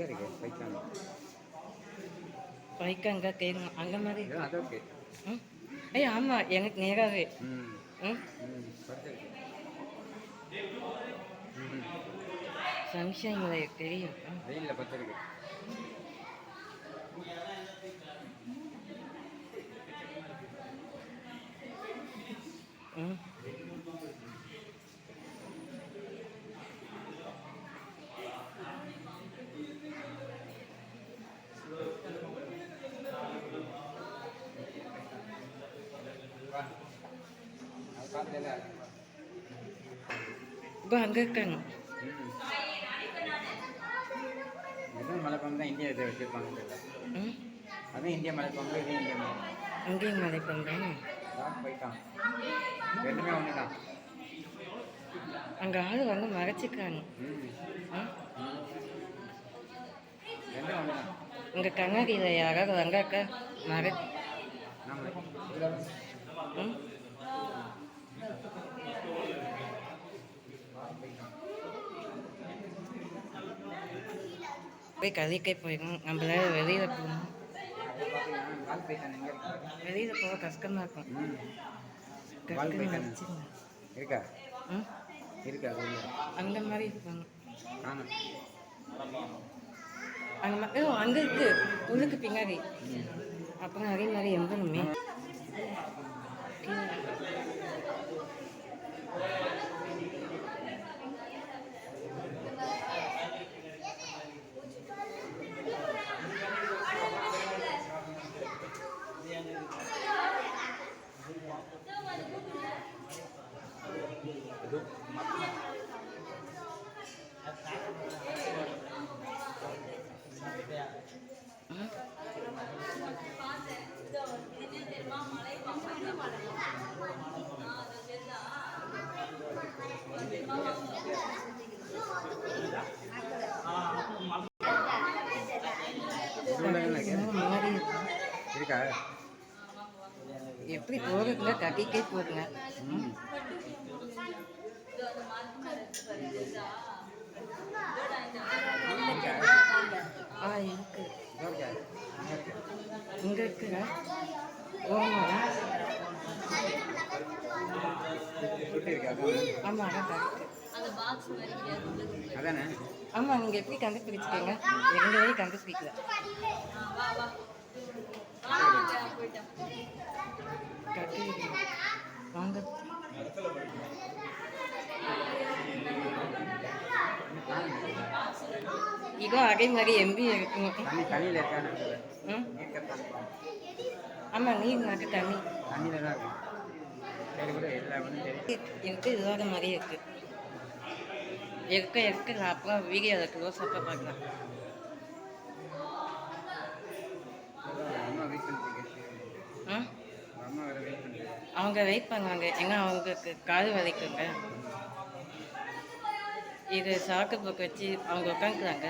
எங்கே இருக்கு பைக்காங்க பைக்கு அங்கே கேட்கணும் அங்கே மாதிரி அது ஓகே. ம் ஐயா ஆமாம் எனக்கு நேராகவே ம் ம் சம்ஷயங்களை தெரியும் வெயிலில் பத்திருக்கு. ம் இப்போ அங்கே இருக்காங்க. இதுவும் மலைப்பாம்பு தான் இந்தியா இதை வச்சுருப்பாங்க. ம் அதுவும் இந்தியா மலைப்பாம்பு, இதுவும் இந்தியா மலைப்பாம்பு. அங்கேயும் மலைப்பாங்க தானே போயிட்டான். ரெண்டுமே ஒன்று தான். அங்கே ஆள் வந்து மறைச்சிக்கிறாங்க. ரெண்டும் ஒன்று தான். இங்கே கண்ணாடியில் யாராவது வந்தாக்கா மறை ம் போய் கதைக்கே போயிடும். நம்மளால வெளியில் போகணும். வெளியில் போக கஷ்டமாக இருக்கும். இருக்கா ம் இருக்கா அந்த மாதிரி இருப்பாங்க. ஆமாம் அந்த மாதிரி அங்கே இருக்கு உள்ளுக்கு பின்னாடி. அப்புறம் அதே மாதிரி எம்பணுமே இருக்கா எப்படி போகிறதுல கட்டிக்கே போகுங்க. ஆ இருக்கு இங்கே இருக்குங்க. ஓமா ஆமாம் அதான் அதானே. ஆமாம் நீங்கள் எப்படி கண்டுபிடிச்சிக்கீங்க? எங்கள் வரையும் கண்டுபிடிக்கல. கட்டி வாங்க இதோ அதே மாதிரி எம்பி இருக்குங்க. ம் ஆமாம் நீர் நாட்டு தண்ணி தண்ணியில் தான் இருக்கும். எனக்கு இதோட மாதிரியே இருக்கு. எக்க அப்புறம் வீடியோ அதை க்ளோஸ் அப்போ பார்க்கலாம். அவங்க வெயிட் பண்ணுவாங்க. ஏன்னா அவங்களுக்கு காது வலிக்குங்க. இது சாக்கு போக்கு வச்சு அவங்க உட்காந்துக்கிறாங்க.